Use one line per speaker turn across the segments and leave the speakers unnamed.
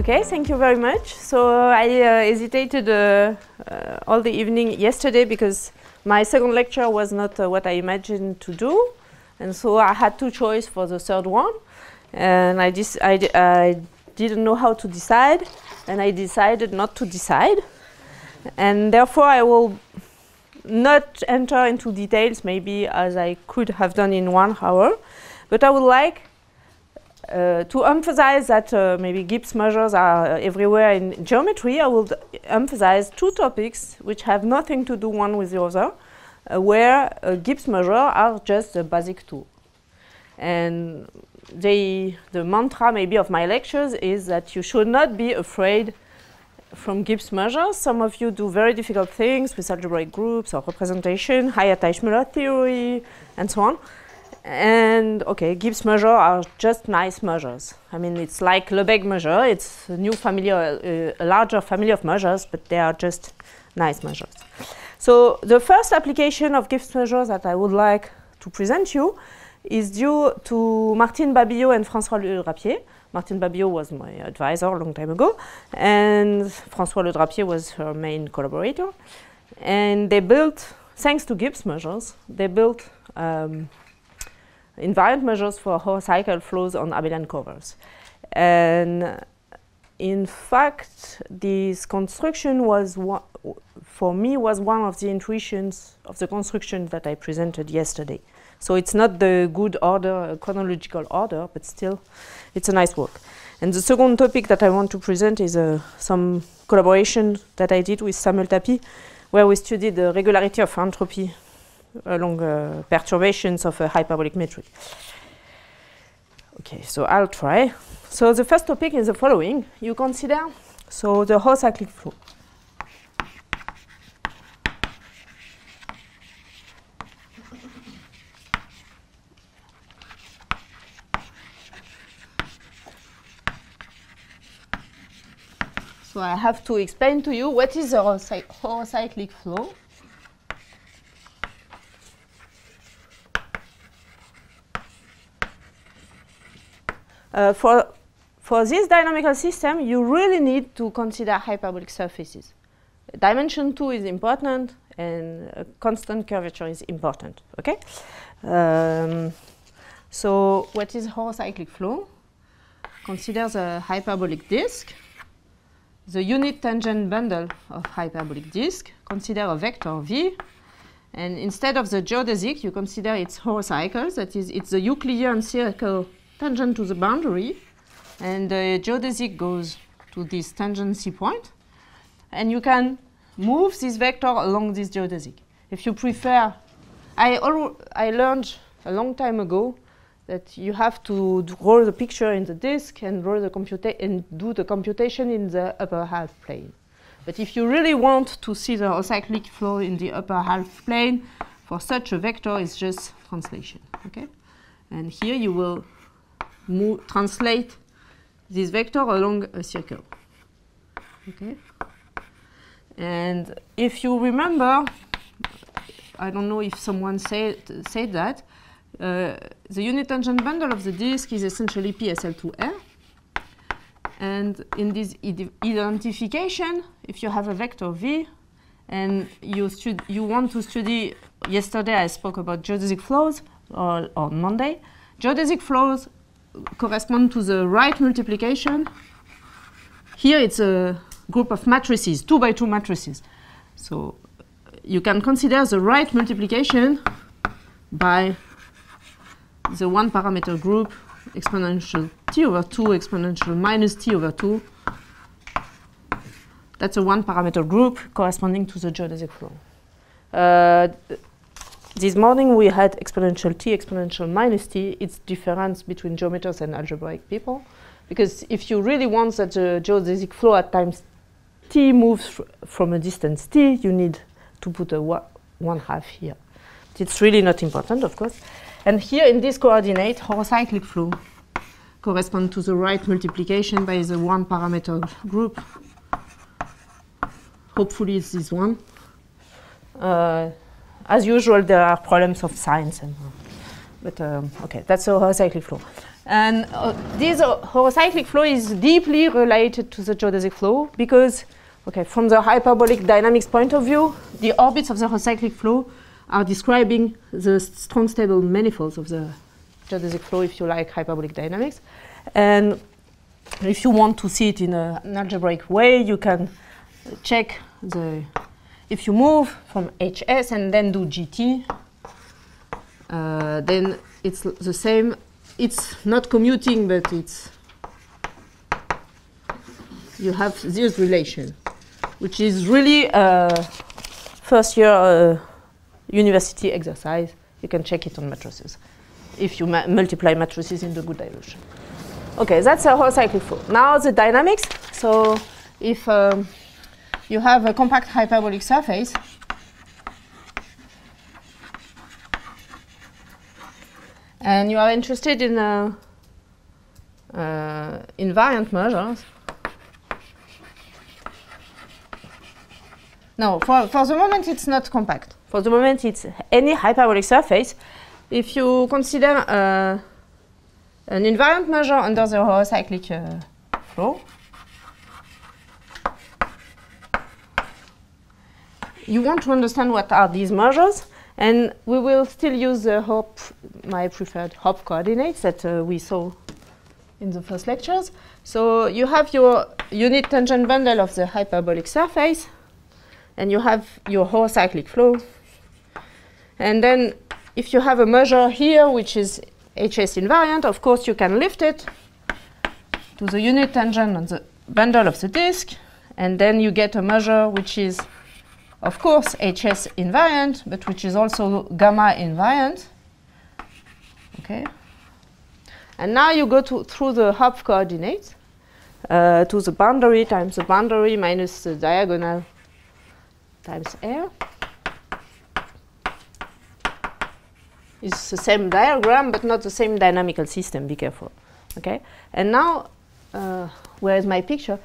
Okay, thank you very much. So I hesitated all the evening yesterday because my second lecture was not what I imagined to do, and so I had two choices for the third one, and I didn't know how to decide, and I decided not to decide, and therefore I will not enter into details maybe as I could have done in 1 hour, but I would like to emphasize that maybe Gibbs measures are everywhere in geometry. I will emphasize two topics which have nothing to do one with the other, where Gibbs measures are just a basic tool. And the mantra maybe of my lectures is that you should not be afraid from Gibbs measures. Some of you do very difficult things with algebraic groups or representation, higher Teichmüller theory, and so on. And okay, Gibbs measures are just nice measures. I mean, it's like Lebesgue measure. It's a new family, a larger family of measures, but they are just nice measures. So the first application of Gibbs measures that I would like to present you is due to Martine Babillot and François Le Drapier. Martine Babillot was my advisor a long time ago, and François Le Drapier was her main collaborator. And they built, thanks to Gibbs measures, they built invariant measures for horocycle flows on abelian covers. And in fact, this construction was, for me, was one of the intuitions of the construction that I presented yesterday. So it's not the good order, chronological order, but still, it's a nice work. And the second topic that I want to present is some collaboration that I did with Samuel Tapie, where we studied the regularity of entropy along perturbations of a hyperbolic metric. Okay, so I'll try. So the first topic is the following. You consider, so the horocyclic flow. So I have to explain to you what is a horocyclic flow. For this dynamical system, you really need to consider hyperbolic surfaces. Dimension 2 is important, and a constant curvature is important. Okay. So what is horocyclic flow? Consider the hyperbolic disk, the unit tangent bundle of hyperbolic disk. Consider a vector v, and instead of the geodesic, you consider its horocycles. That is, it's the Euclidean circle tangent to the boundary, and the geodesic goes to this tangency point, and you can move this vector along this geodesic. If you prefer, I learned a long time ago that you have to draw the picture in the disk and draw the do the computation in the upper half plane. But if you really want to see the horocyclic flow in the upper half plane, for such a vector, it's just translation. Okay, and here you will translate this vector along a circle. Okay, and if you remember, I don't know if someone said that the unit tangent bundle of the disk is essentially PSL2R, and in this identification, if you have a vector v and you want to study, yesterday I spoke about geodesic flows, or on Monday, geodesic flows correspond to the right multiplication. Here it's a group of matrices, 2 by 2 matrices. So you can consider the right multiplication by the one parameter group exponential t over 2 exponential minus t over 2. That's a one parameter group corresponding to the geodesic flow. This morning we had exponential t, exponential minus t. It's difference between geometers and algebraic people, because if you really want that the geodesic flow at times t moves from a distance t, you need to put a 1/2 here. It's really not important, of course. And here in this coordinate, horocyclic flow corresponds to the right multiplication by the one parameter group. Hopefully it's this one. As usual, there are problems of signs, but okay, that's a horocyclic flow. And this horocyclic flow is deeply related to the geodesic flow because, okay, from the hyperbolic dynamics point of view, the orbits of the horocyclic flow are describing the strong stable manifolds of the geodesic flow, if you like hyperbolic dynamics. And if you want to see it in an algebraic way, you can check if you move from HS and then do GT, then it's the same. It's not commuting, but you have this relation, which is really a first year university exercise. You can check it on matrices if you multiply matrices in the good dilution. Okay, that's a horocyclic flow. Now the dynamics. So if you have a compact hyperbolic surface, and you are interested in invariant measures. No, for the moment it's not compact. For the moment it's any hyperbolic surface. If you consider an invariant measure under the horocyclic flow, you want to understand what are these measures, and we will still use the my preferred Hopf coordinates that we saw in the first lectures. So you have your unit tangent bundle of the hyperbolic surface, and you have your horocyclic flow. And then if you have a measure here, which is HS invariant, of course you can lift it to the unit tangent on the bundle of the disk, and then you get a measure which is, of course, HS invariant, but which is also gamma invariant. Okay. And now you go through the Hopf coordinates to the boundary times the boundary minus the diagonal times R. It's the same diagram, but not the same dynamical system. Be careful. Okay. And now, where is my picture?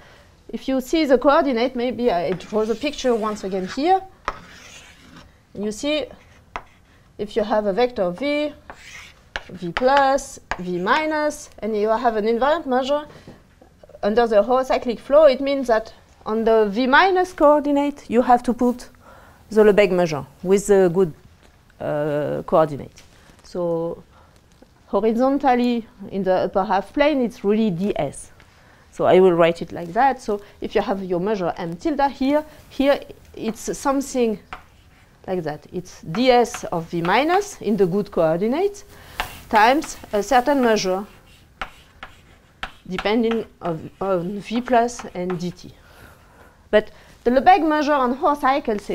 If you see the coordinate, maybe I draw the picture once again here. And you see, if you have a vector V, V plus, V minus, and you have an invariant measure under the horocyclic flow, it means that on the V minus coordinate, you have to put the Lebesgue measure with the good coordinate. So horizontally in the upper half plane, it's really ds. So I will write it like that. So if you have your measure m tilde here it's something like that. It's ds of v minus in the good coordinates times a certain measure depending on v plus and dt. But the Lebesgue measure on horocycles,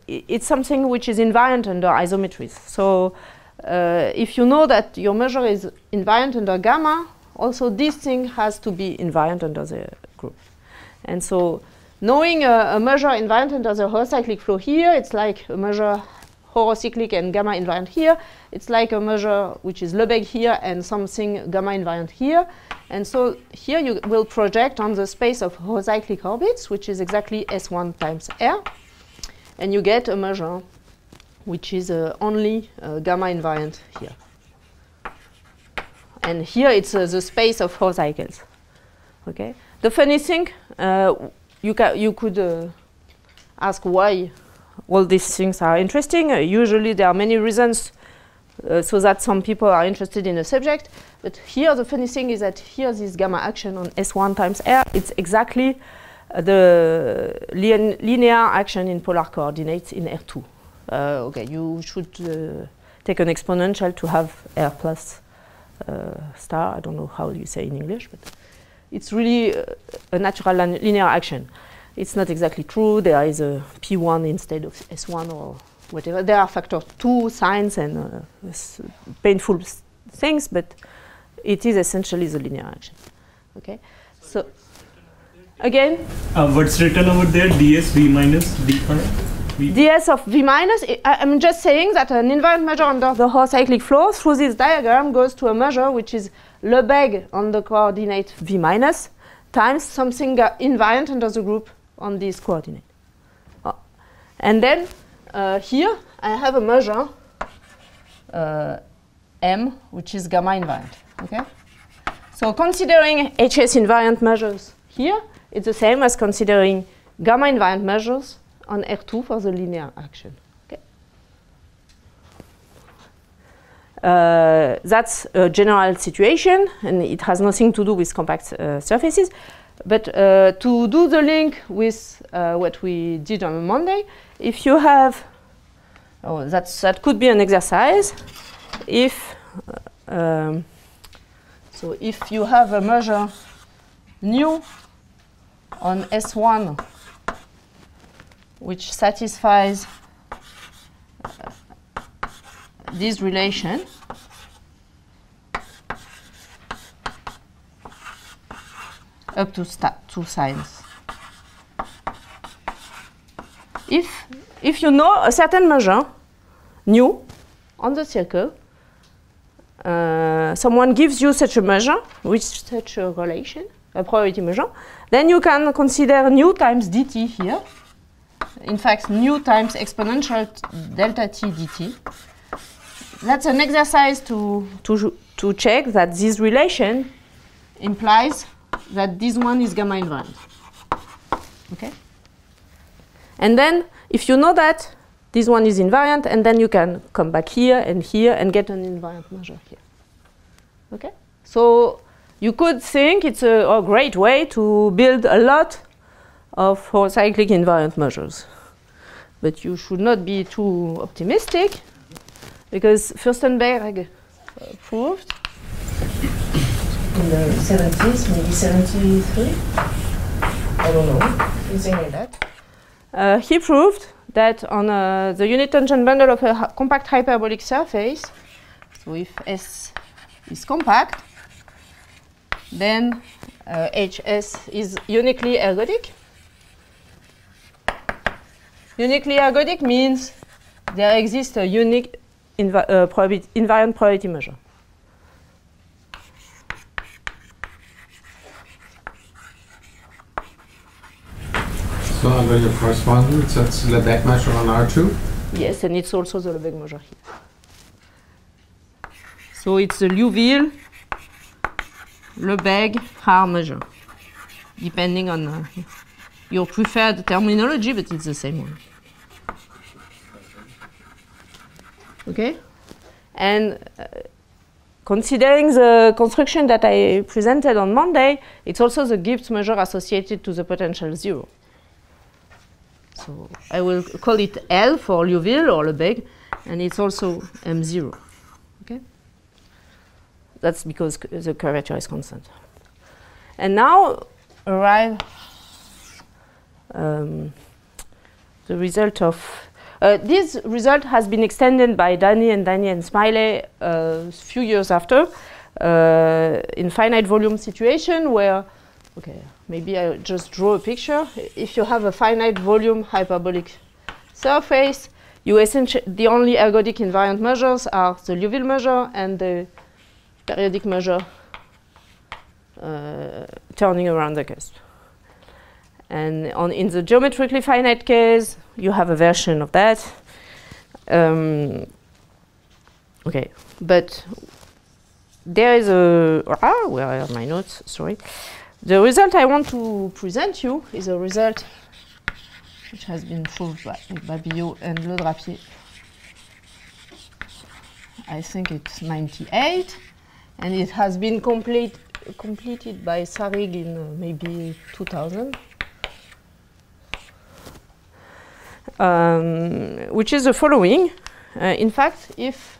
it's something which is invariant under isometries. So if you know that your measure is invariant under gamma, also this thing has to be invariant under the group. And so knowing a measure invariant under the horocyclic flow here, it's like a measure horocyclic and gamma invariant here. It's like a measure which is Lebesgue here and something gamma invariant here. And so here you will project on the space of horocyclic orbits, which is exactly S1 times R. And you get a measure which is only gamma invariant here. And here it's the space of horocycles. Okay. The funny thing, you could ask why all these things are interesting. Usually there are many reasons so that some people are interested in a subject. But here the funny thing is that here this gamma action on S1 times R, it's exactly the linear action in polar coordinates in R2. Okay, you should take an exponential to have R plus star. I don't know how you say in English, but it's really a natural linear action. It's not exactly true. There is a P1 instead of S1 or whatever. There are factor 2 signs and painful things, but it is essentially the linear action. Okay, so again,
what's written over there? ds v minus d
ds of v minus. I'm just saying that an invariant measure under the horocyclic flow through this diagram goes to a measure which is Lebesgue on the coordinate v minus times something invariant under the group on this coordinate. And then here I have a measure M, which is gamma invariant. Okay? So considering HS invariant measures here, it's the same as considering gamma invariant measures on R2 for the linear action. Okay? That's a general situation, and it has nothing to do with compact surfaces. But to do the link with what we did on Monday, if you have, that could be an exercise. If so, if you have a measure nu on S1 which satisfies this relation, up to 2 signs. If you know a certain measure, nu, on the circle, someone gives you such a measure with such a relation, a probability measure, then you can consider nu times dt here. In fact, nu times exponential delta t dt. That's an exercise to check that this relation implies that this one is gamma invariant. Okay? And then, if you know that, this one is invariant, and then you can come back here and get an invariant measure here. Okay? So you could think it's a great way to build a lot of horocyclic invariant measures. But you should not be too optimistic, because Furstenberg proved in the 70s, maybe 73, I don't know, something like that. He proved that on the unit tangent bundle of a compact hyperbolic surface, so if S is compact, then HS is uniquely ergodic. Uniquely ergodic means there exists a unique invariant probability measure.
So under your first one, that's Lebesgue measure on R2?
Yes, and it's also the Lebesgue measure here. So it's the Liouville, Lebesgue, Haar measure, depending on your preferred terminology, but it's the same one. Okay? And considering the construction that I presented on Monday, it's also the Gibbs measure associated to the potential 0. So I will call it L for Liouville or Lebesgue, and it's also M0. Okay? That's because the curvature is constant. And now arrive the result of this result has been extended by Danny and Smiley a few years after in finite volume situation where, okay, maybe I just draw a picture. If you have a finite volume hyperbolic surface, you essentially the only ergodic invariant measures are the Liouville measure and the periodic measure turning around the cusp. And in the geometrically finite case, you have a version of that. Okay, but there is a where are my notes? Sorry. The result I want to present you is a result which has been proved by Babillot and Le Drapier. I think it's 98, and it has been completed by Sarig in maybe 2000. Which is the following. In fact, if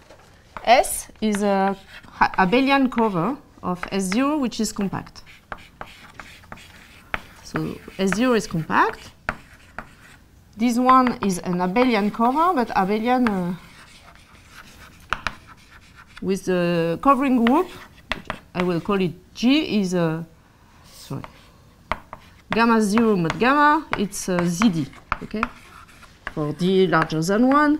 S is a abelian cover of S0, which is compact. So S0 is compact. This one is an abelian cover, but abelian with the covering group, I will call it G, is a, sorry, gamma 0 mod gamma, it's ZD, okay? For D larger than 1.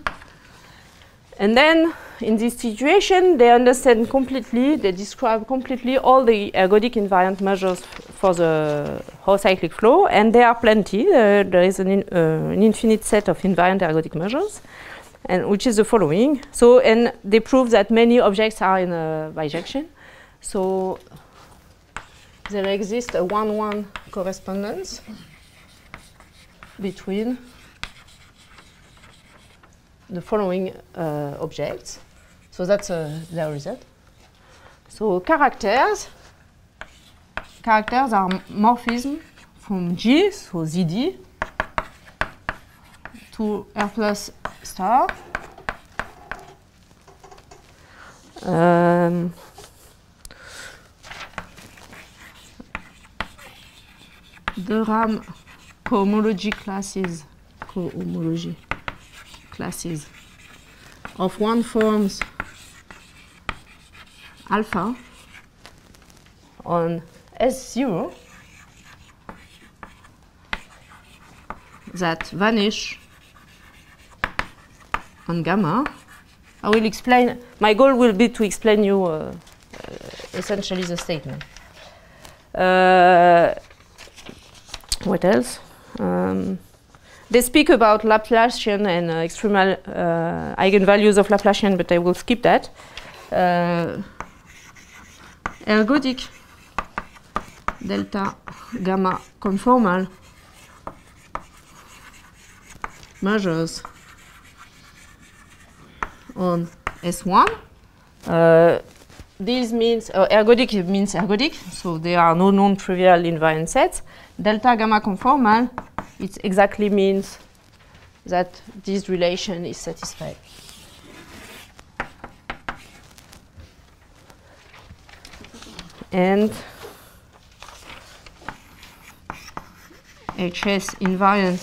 And then, in this situation, they understand completely, they describe completely all the ergodic invariant measures for the horocyclic flow, and there are plenty. There is an infinite set of invariant ergodic measures. and which is the following. So, and they prove that many objects are in a bijection. So there exists a 1-1 correspondence between the following objects. So that's their result. So characters are morphism from G, so ZD, to R plus star. The RAM cohomology classes of one forms alpha on S0 that vanish on gamma. I will explain. My goal will be to explain you essentially the statement. What else? They speak about Laplacian and extremal eigenvalues of Laplacian, but I will skip that. Ergodic delta gamma conformal measures on S1. This means ergodic means ergodic, so there are no non-trivial invariant sets. Delta gamma conformal, it exactly means that this relation is satisfied. And HS invariant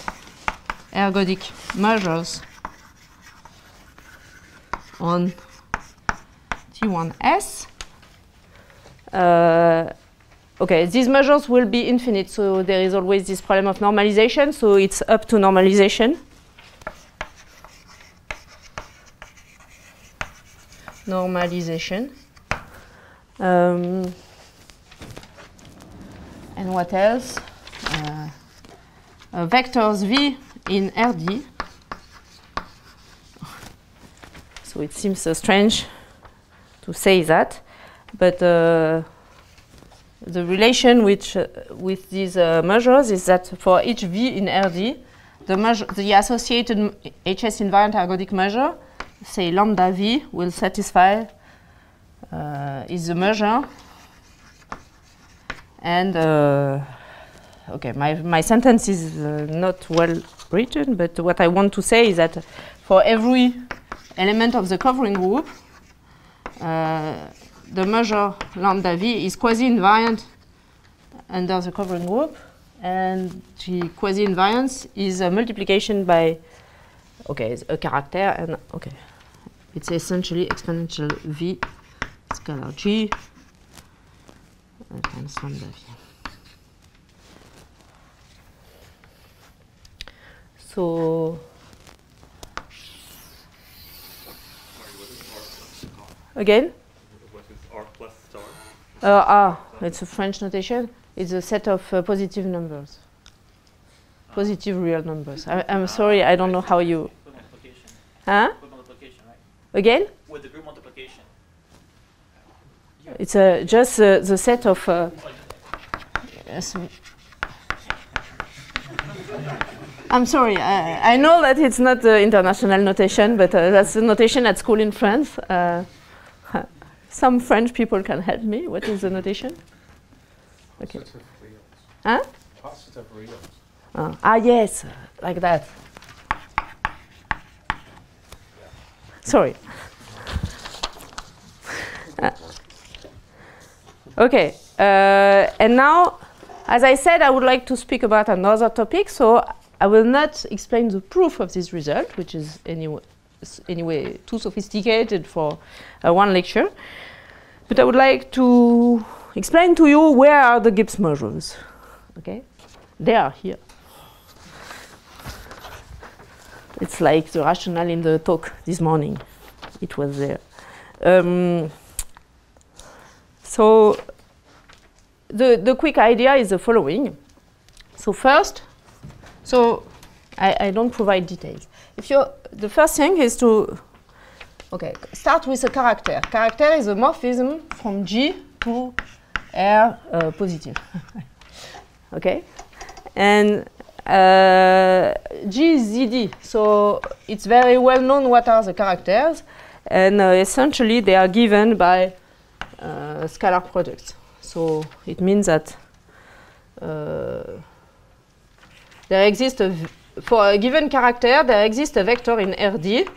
ergodic measures on T1S. Okay, these measures will be infinite, so there is always this problem of normalization, so it's up to normalization. Normalization. And what else? Vectors V in RD. So it seems strange to say that, but the relation with these measures is that for each V in RD, the associated HS invariant ergodic measure, say lambda V, will satisfy is the measure. And okay, my sentence is not well written, but what I want to say is that for every element of the covering group, the measure lambda V is quasi-invariant under the covering group, and the quasi-invariance is a multiplication by, okay, a character, and okay, it's essentially exponential V scalar G times lambda V. So again?
What is R plus star?
It's a French notation. It's a set of positive numbers, positive real numbers. I'm sorry, I don't know how you.
Group multiplication.
Huh?
Group multiplication, right?
Again?
With the group multiplication.
It's just the set of. Yes. I'm sorry, I know that it's not the international notation, but that's the notation at school in France. Some French people can help me. What is the notation? Okay.
Positive reals.
Huh?
Positive reals.
Yes, like that. Sorry. Okay, and now, as I said, I would like to speak about another topic, so I will not explain the proof of this result, which is anyway too sophisticated for one lecture. But I would like to explain to you where are the Gibbs measures. Okay, they are here. It's like the rationale in the talk this morning. It was there. So the quick idea is the following. So first, I don't provide details. The first thing is to start with a character. Character is a morphism from G to R positive. Okay, and G is ZD, so it's very well known what are the characters, and essentially they are given by scalar products. So it means that there exists for a given character, there exists a vector in Rd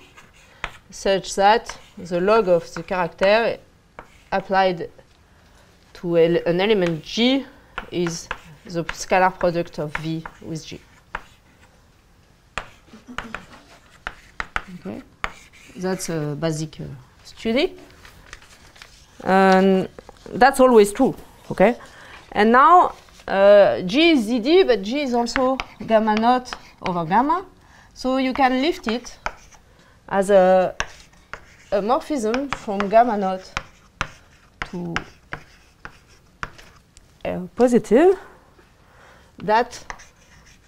such that the log of the character applied to an element G is the scalar product of V with G. Okay, that's a basic study. And that's always true, okay? And now G is ZD, but G is also gamma naught over gamma. So you can lift it as a morphism from gamma naught to R positive that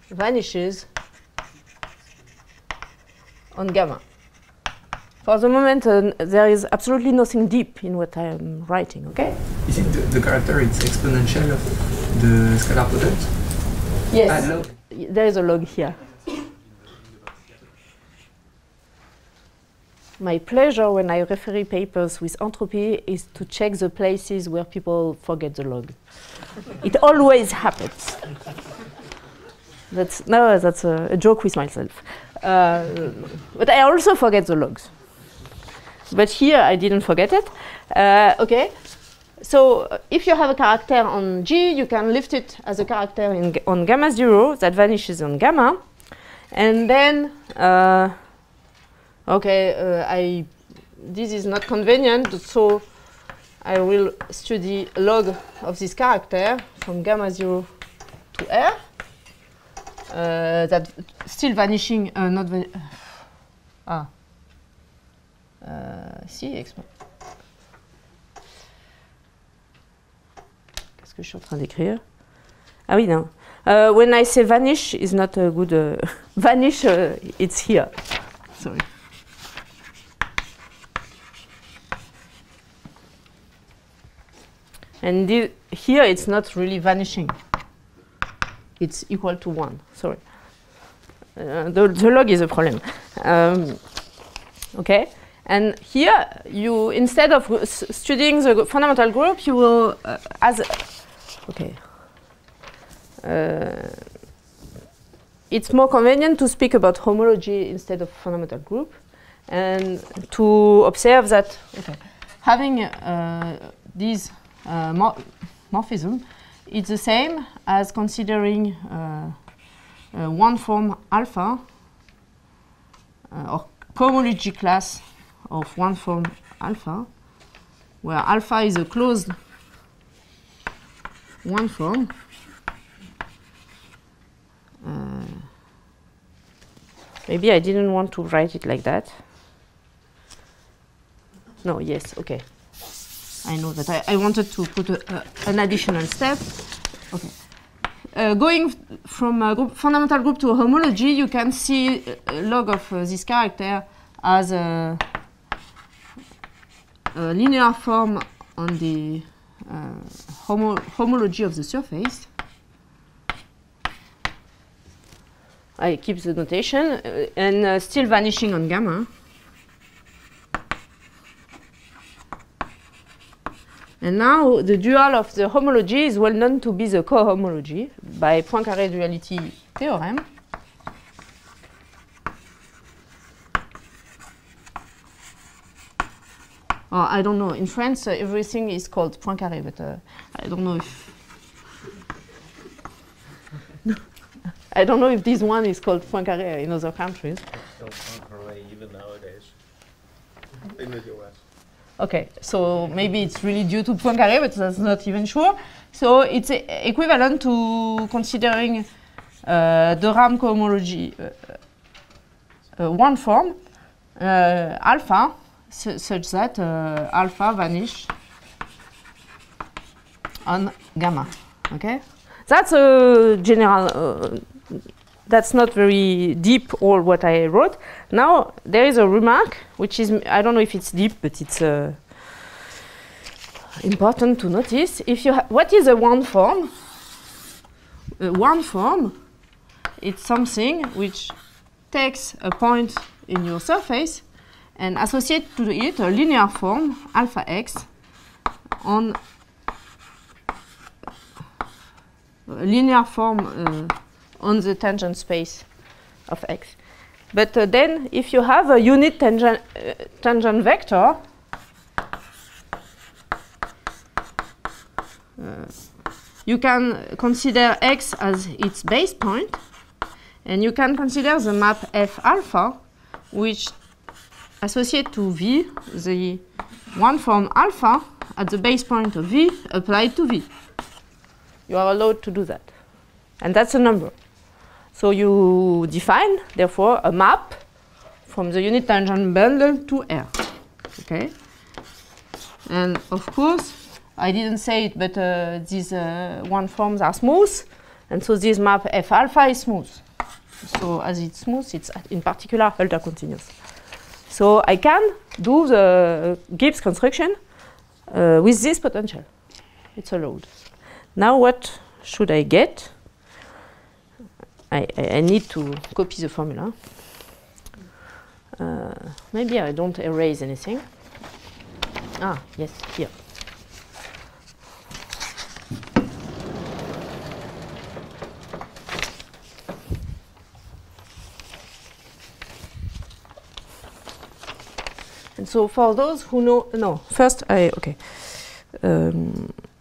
vanishes on gamma. For the moment, there is absolutely nothing deep in what I am writing, okay?
You think the character is exponential of the scalar product?
Yes, there is a log here. My pleasure when I refer papers with entropy is to check the places where people forget the log. It always happens. That's a joke with myself. But I also forget the logs. But here I didn't forget it. Okay, so if you have a character on G, you can lift it as a character on gamma 0 that vanishes on gamma. And then, this is not convenient, so I will study log of this character from gamma 0 to R. That still vanishing, not Qu'est-ce que je suis en train d'écrire? Ah oui, non. When I say vanish is not a good... vanish, it's here. Sorry. And here it's not really vanishing. It's equal to 1. Sorry. The log is a problem. Okay. And here, you instead of studying the fundamental group, you will it's more convenient to speak about homology instead of fundamental group, and to observe that having these morphism, it's the same as considering one form alpha or cohomology class of one form alpha, where alpha is a closed one form. Maybe I didn't want to write it like that. No, yes, okay. I know that I wanted to put an additional step. Okay. Going from a fundamental group to a homology, you can see a log of this character as a linear form on the homology of the surface. I keep the notation, and still vanishing on gamma. And now the dual of the homology is well known to be the cohomology by Poincaré duality theorem. I don't know. In France, everything is called Poincaré, but I don't know if I don't know if this one is called Poincaré in other countries.
Still Poincaré even nowadays in the US.
Okay, so maybe it's really due to Poincaré, but that's not even sure. So it's equivalent to considering the RAM cohomology one form alpha, such that alpha vanish on gamma. Okay, that's a general that's not very deep, all what I wrote. Now, there is a remark, which is, I don't know if it's deep, but it's important to notice. If you what is a one form? One form, it's something which takes a point in your surface and associate to it a linear form, alpha x, on a linear form on the tangent space of x. But then, if you have a unit tangent vector, you can consider x as its base point, and you can consider the map f alpha, which associate to v the one form alpha at the base point of v applied to v. You are allowed to do that. And that's a number. So you define, therefore, a map from the unit tangent bundle to R. Okay? And of course, I didn't say it, but these one forms are smooth. And so this map F alpha is smooth. So as it's smooth, it's in particular Hölder continuous. So I can do the Gibbs construction with this potential. It's allowed. Now what should I get? I need to copy the formula. Maybe I don't erase anything. Ah, yes, here. And so for those who know, no, first okay.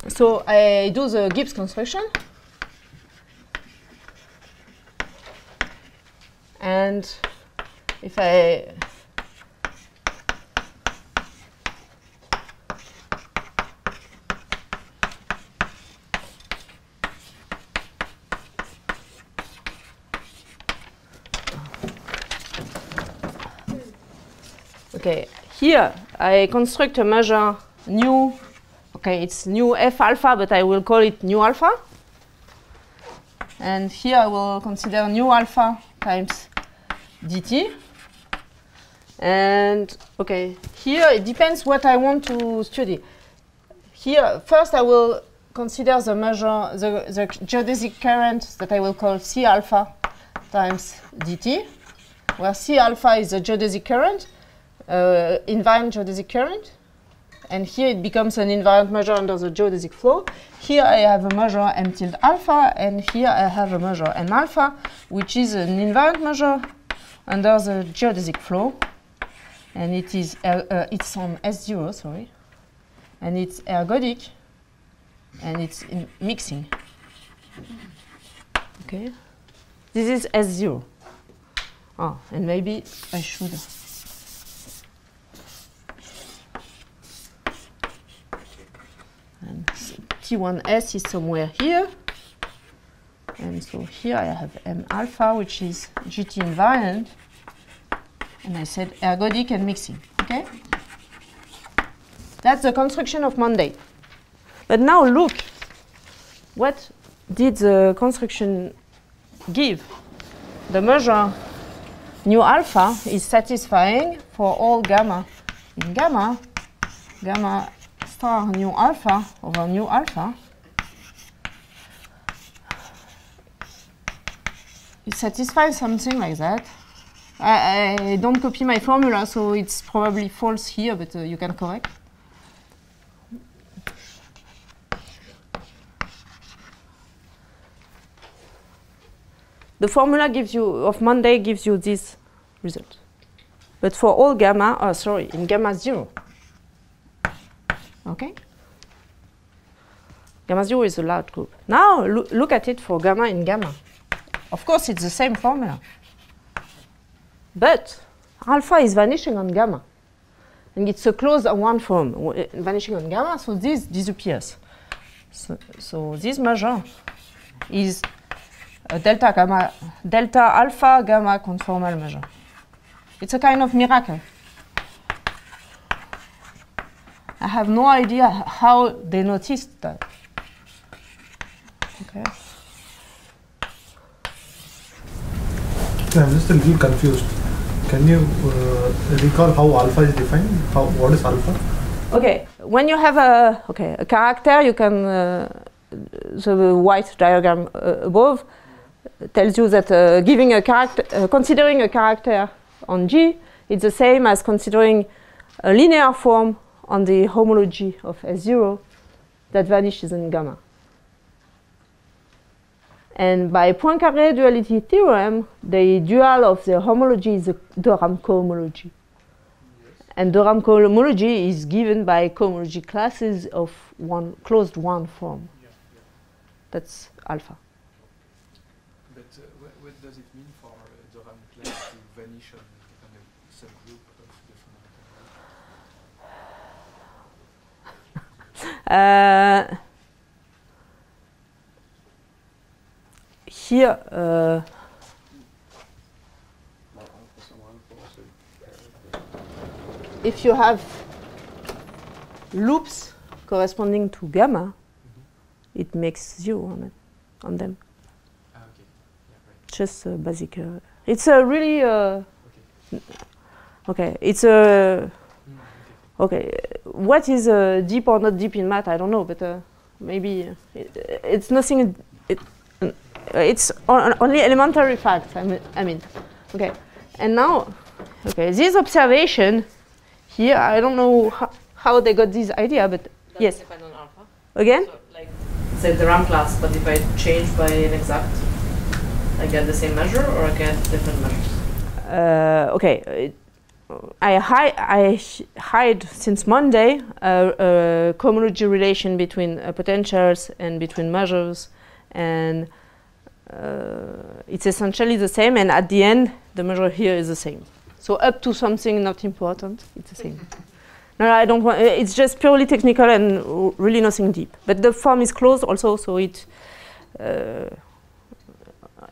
So I do the Gibbs construction. And if I okay, here I construct a measure nu. Okay, it's nu f alpha, but I will call it nu alpha. And here I will consider nu alpha times dt. And okay, here it depends what I want to study. Here, first I will consider the measure, the geodesic current that I will call C alpha times dt, where C alpha is the geodesic current, invariant geodesic current. And here it becomes an invariant measure under the geodesic flow. Here I have a measure m tilde alpha, and here I have a measure m alpha, which is an invariant measure under the geodesic flow. And it is it's on S0, sorry. And it's ergodic, and it's in mixing. Okay. This is S0. Oh, and maybe I should. And T1S is somewhere here. And so here I have M alpha, which is GT invariant. And I said ergodic and mixing. Okay? That's the construction of Monday. But now look, what did the construction give? The measure nu alpha is satisfying for all gamma. In gamma, gamma star nu alpha over nu alpha it satisfies something like that. I don't copy my formula, so it's probably false here, but you can correct. The formula gives you, of Monday gives you this result. But for all gamma, oh sorry, in gamma 0. Okay? Gamma 0 is a large group. Now look at it for gamma in gamma. Of course, it's the same formula. But alpha is vanishing on gamma. And it's a closed one form, vanishing on gamma, so this disappears. So this measure is a delta alpha gamma conformal measure. It's a kind of miracle. I have no idea how they noticed that. Okay.
I'm just a little confused. Can you recall how alpha is defined? What is alpha?
Okay, when you have a character, you can the white diagram above tells you that giving a character, considering a character on G, it's the same as considering a linear form on the homology of S0 that vanishes in gamma. And by Poincaré duality theorem, the dual of the homology is the Durham cohomology. Yes. And Durham cohomology is given by cohomology classes of one closed one form. Yeah, yeah. That's alpha.
But what does it mean for Durham class to vanish on a subgroup of different
here, if you have loops corresponding to gamma, it makes 0 on them.
Okay. Yeah, right.
Just basic. It's a really okay. It's a okay. What is deep or not deep in math? I don't know, but maybe it's nothing. It's only elementary facts. I mean, okay. And now, okay, this observation here, I don't know how they got this idea, but
does
yes.
It depend on alpha?
Again?
So, like, say the RAM class, but if I change by an exact, I get the same measure or I get different measures?
Okay. I hide since Monday a cohomology relation between potentials and between measures, and it's essentially the same, and at the end the measure here is the same. So up to something not important, it's the same. No, I don't want. It's just purely technical and really nothing deep. But the form is closed also, so it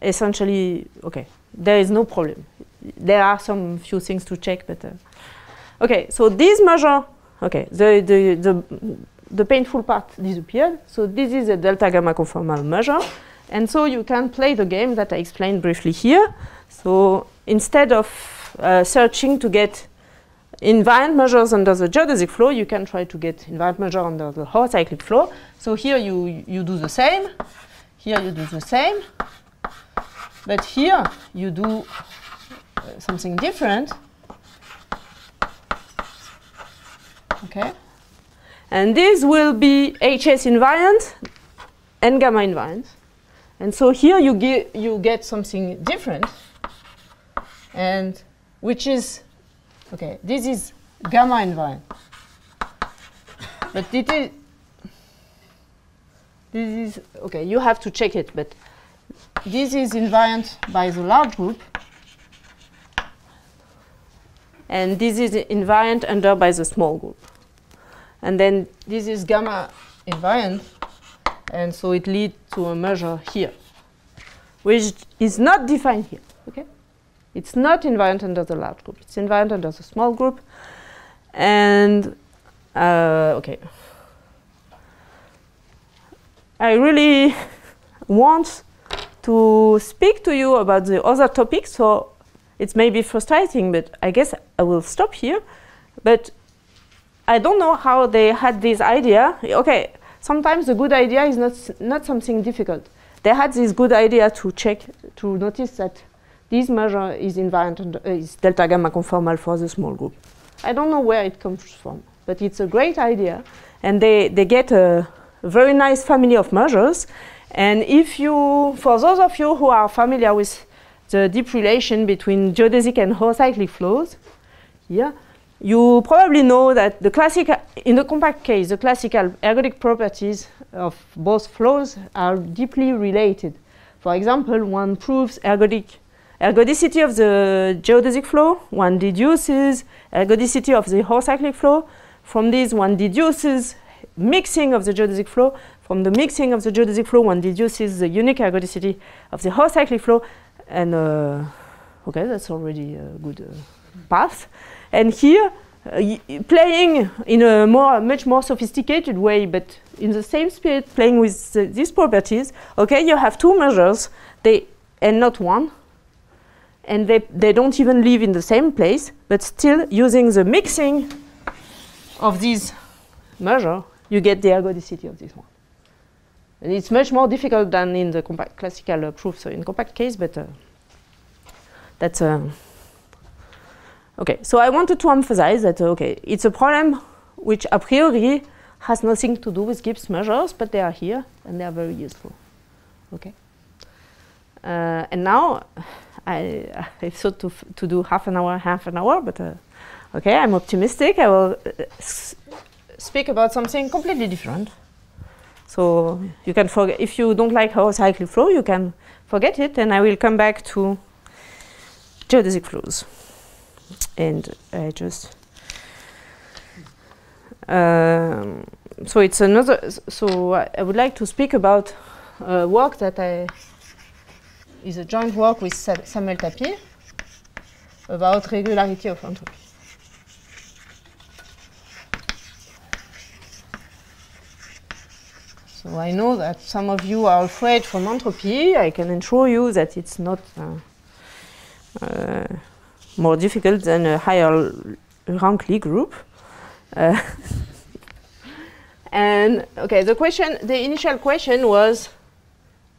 essentially okay. There is no problem. There are some few things to check, but okay. So this measure, okay. The painful part disappeared. So this is a delta gamma conformal measure. And so you can play the game that I explained briefly here. So instead of searching to get invariant measures under the geodesic flow, you can try to get invariant measure under the horocyclic flow. So here you do the same. Here you do the same. But here you do something different. Okay. And this will be HS invariant and gamma invariant. And so here you get something different, and which is okay. This is gamma invariant, but this is okay. You have to check it, but this is invariant by the large group, and this is invariant under by the small group, and then this is gamma invariant. And so it leads to a measure here, which is not defined here. Okay, it's not invariant under the large group. It's invariant under the small group. And okay, I really want to speak to you about the other topics. So it's maybe frustrating, but I guess I will stop here. But I don't know how they had this idea. Okay. Sometimes a good idea is not something difficult. They had this good idea to check, to notice that this measure is invariant and is delta gamma conformal for the small group. I don't know where it comes from, but it's a great idea. And they get a very nice family of measures. And if you, for those of you who are familiar with the deep relation between geodesic and horocyclic flows, yeah, you probably know that the classical, in the compact case, the classical ergodic properties of both flows are deeply related. For example, one proves ergodicity of the geodesic flow, one deduces ergodicity of the horocyclic flow. From this, one deduces mixing of the geodesic flow. From the mixing of the geodesic flow, one deduces the unique ergodicity of the horocyclic flow. And okay, that's already a good path. And here, playing in a much more sophisticated way, but in the same spirit, playing with these properties. Okay, you have two measures, and not one. and they don't even live in the same place, but still using the mixing of these measures, you get the ergodicity of this one. And it's much more difficult than in the classical proof, so in compact case, but that's okay. So I wanted to emphasize that okay, it's a problem which a priori has nothing to do with Gibbs measures, but they are here and they are very useful. Okay. And now I thought to do half an hour, but okay, I'm optimistic. I will speak about something completely different. So you can forget, if you don't like horocyclic flow, you can forget it, and I will come back to geodesic flows. And I just so it's another. So I would like to speak about work that is a joint work with Samuel Tapie about regularity of entropy. So I know that some of you are afraid from entropy. I can assure you that it's not more difficult than a higher rank Lie group. And okay, the initial question was,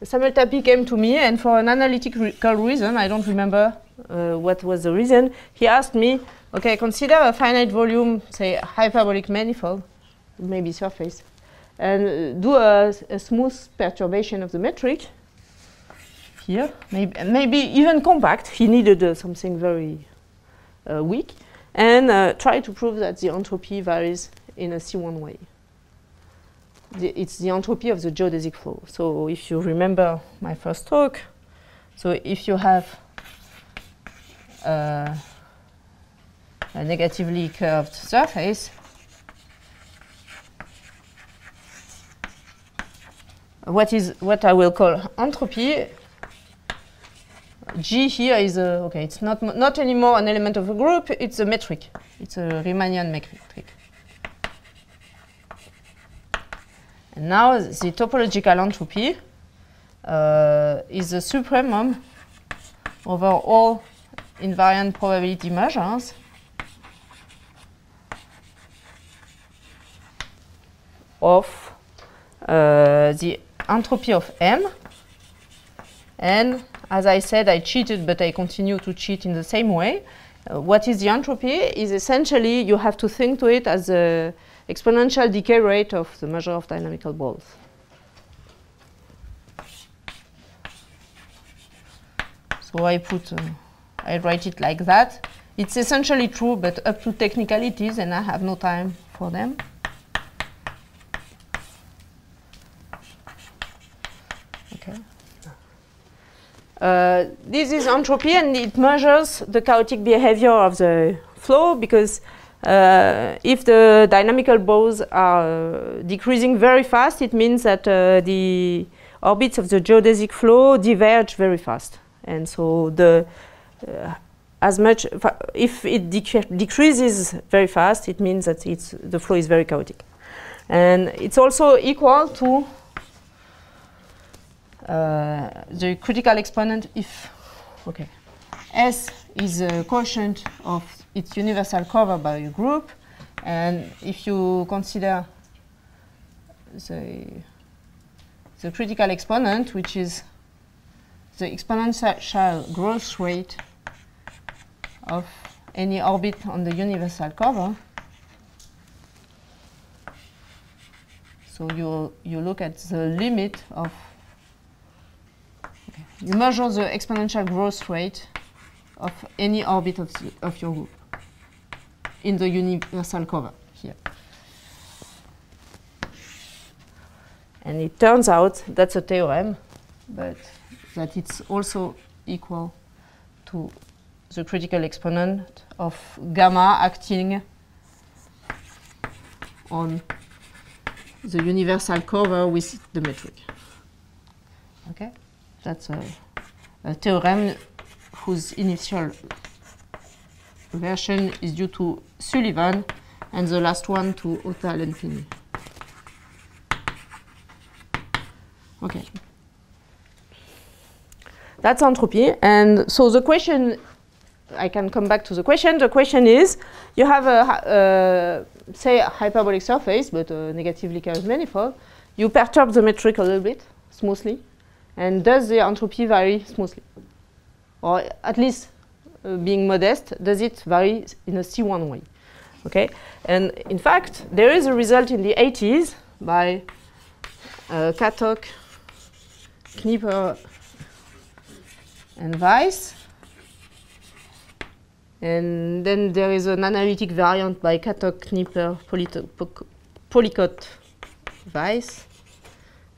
Samuel Tapie came to me, and for an analytical reason, I don't remember what was the reason, he asked me, okay, consider a finite volume, say a hyperbolic manifold, maybe surface, and do a smooth perturbation of the metric here, maybe even compact. He needed something very weak, and try to prove that the entropy varies in a C1 way. It's the entropy of the geodesic flow. So if you remember my first talk, so if you have a negatively curved surface, what I will call entropy, G here is okay. It's not anymore an element of a group. It's a metric. It's a Riemannian metric. And now the topological entropy is the supremum over all invariant probability measures of the entropy of M. And as I said, I cheated, but I continue to cheat in the same way. What is the entropy is essentially you have to think to it as the exponential decay rate of the measure of dynamical balls. So I write it like that. It's essentially true, but up to technicalities, and I have no time for them. Okay. This is entropy, and it measures the chaotic behavior of the flow, because if the dynamical balls are decreasing very fast, it means that the orbits of the geodesic flow diverge very fast. And so if it decreases very fast, it means that the flow is very chaotic. And it's also equal to the critical exponent if, okay, S is a quotient of its universal cover by a group, and if you consider the critical exponent, which is the exponential growth rate of any orbit on the universal cover, so you look at the limit of, okay, you measure the exponential growth rate of any orbit of your group in the universal cover here. And it turns out that's a theorem, but that it's also equal to the critical exponent of gamma acting on the universal cover with the metric. Okay, that's a theorem whose initial version is due to Sullivan, and the last one to Othal and Finney. Okay. That's entropy. And so the question, I can come back to the question. The question is, you have a, say, a hyperbolic surface, but a negatively curved manifold. You perturb the metric a little bit, smoothly. And does the entropy vary smoothly? Or at least, being modest, does it vary in a C1 way? Okay? And in fact, there is a result in the 80s by Katok, Knipper, and Weiss. And then there is an analytic variant by Katok, Knipper, Policott, Weiss.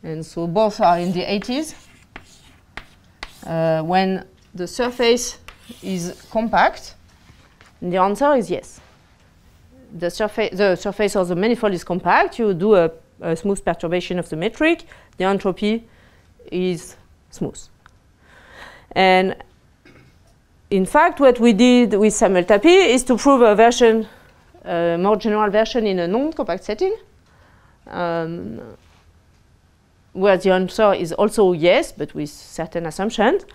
And so both are in the 80s. When the surface is compact, the answer is yes. The surface of the manifold is compact. You do a smooth perturbation of the metric. The entropy is smooth. And in fact, what we did with Samuel Tapi is to prove a version, more general version in a non-compact setting, where the answer is also yes, but with certain assumptions.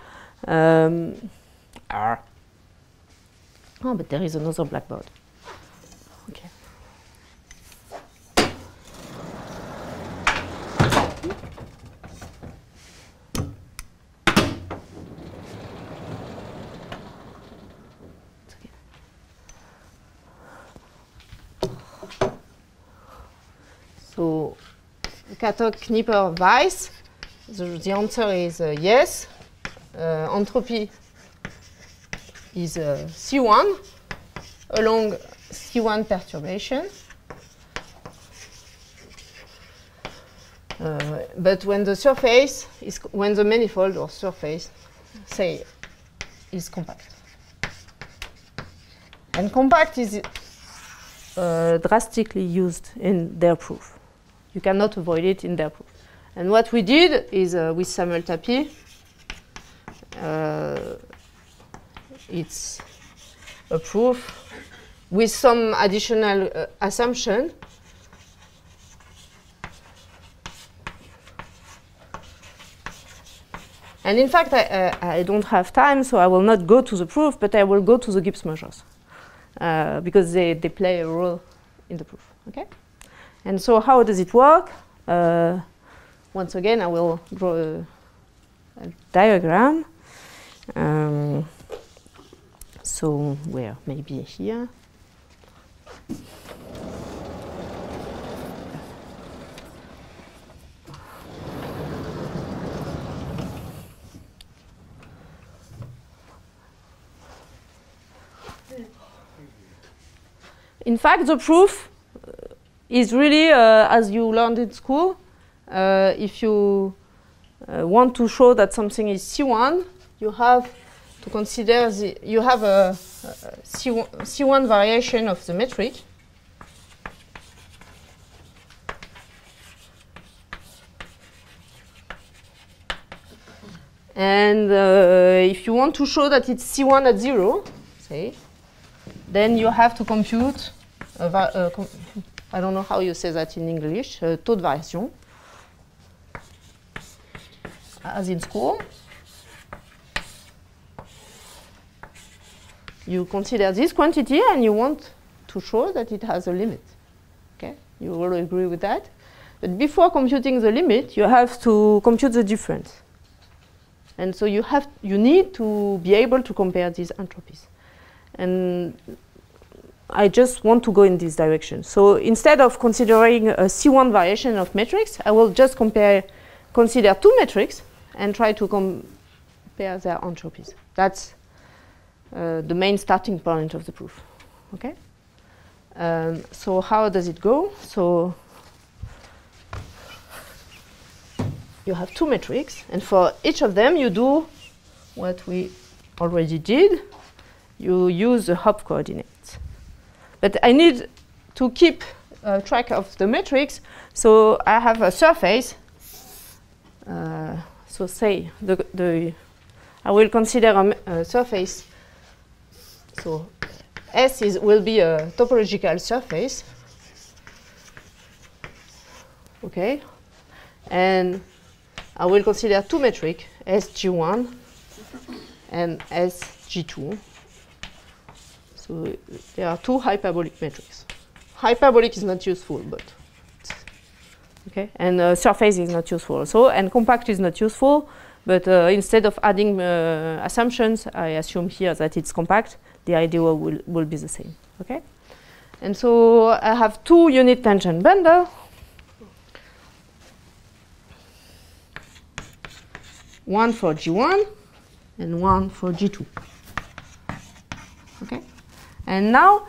Oh, but there is another blackboard. Okay. So, Katok, Knipper, Weiss. The answer is yes. Entropy is C1 along C1 perturbation. But when the surface is, when the manifold or surface, say, is compact. And compact is drastically used in their proof. You cannot avoid it in their proof. And what we did is with Samuel Tapi, it's a proof with some additional assumption. And in fact, I don't have time, so I will not go to the proof, but I will go to the Gibbs measures because they play a role in the proof. Okay? And so how does it work? Once again, I will draw a diagram. So where? Maybe here. In fact, the proof is really, as you learned in school, if you want to show that something is C1, you have to consider you have a C1 variation of the metric. And if you want to show that it's C1 at 0, say, then you have to compute, I don't know how you say that in English, taux de variation, as in school. You consider this quantity and you want to show that it has a limit. Okay? You all agree with that? But before computing the limit, you have to compute the difference. And so you need to be able to compare these entropies. And I just want to go in this direction. So instead of considering a C1 variation of metrics, I will just consider two metrics and try to compare their entropies. That's the main starting point of the proof. Okay? So how does it go? So you have two metrics, and for each of them you do what we already did. You use the Hopf coordinates. But I need to keep track of the metrics, so I have a surface. So say I will consider a surface. So S will be a topological surface. Okay, and I will consider two metrics, SG1 and SG2. So there are two hyperbolic metrics. Hyperbolic is not useful, but okay, and surface is not useful also, and compact is not useful. But instead of adding assumptions, I assume here that it's compact. The idea will be the same. Okay, and so I have two unit tangent bundle. One for G1 and one for G2. Okay, and now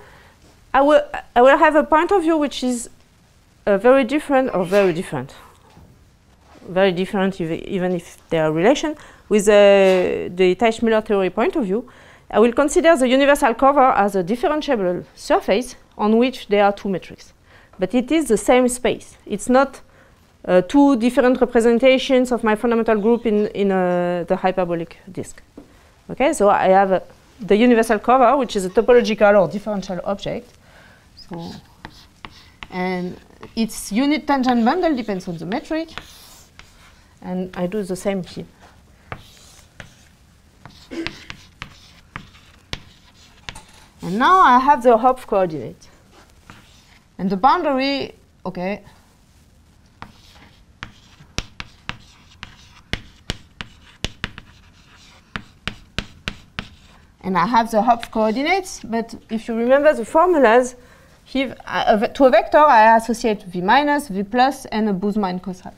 I will have a point of view which is very different, or very different, even if they are relation with the Teichmüller theory point of view. I will consider the universal cover as a differentiable surface on which there are two metrics, but it is the same space. It's not two different representations of my fundamental group in the hyperbolic disk. Okay, so I have the universal cover, which is a topological or differential object. So, and its unit tangent bundle depends on the metric, and I do the same here. And now I have the Hopf coordinate, and the boundary. Okay. And I have the Hopf coordinates, but if you remember the formulas, here, to a vector I associate V minus, V plus, and a Boozman cocycle.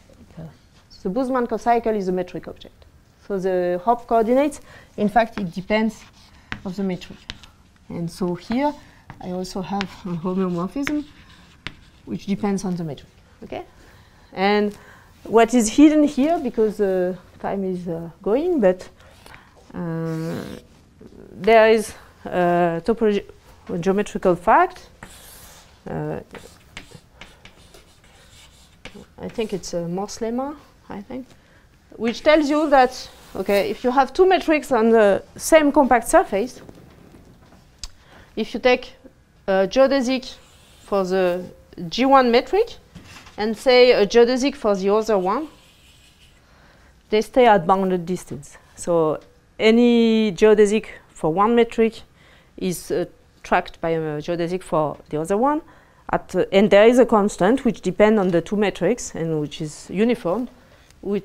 The Boozman cocycle is a metric object. So the Hopf coordinates, in fact, it depends on the metric. And so here I also have a homeomorphism, which depends on the metric. Okay? And what is hidden here, because time is going, but there is a geometrical fact. I think it's a Morse lemma, I think, which tells you that, okay, if you have two metrics on the same compact surface, if you take a geodesic for the G1 metric and say a geodesic for the other one, they stay at bounded distance. So any geodesic for one metric is tracked by a geodesic for the other one. And there is a constant which depends on the two metrics and which is uniform, which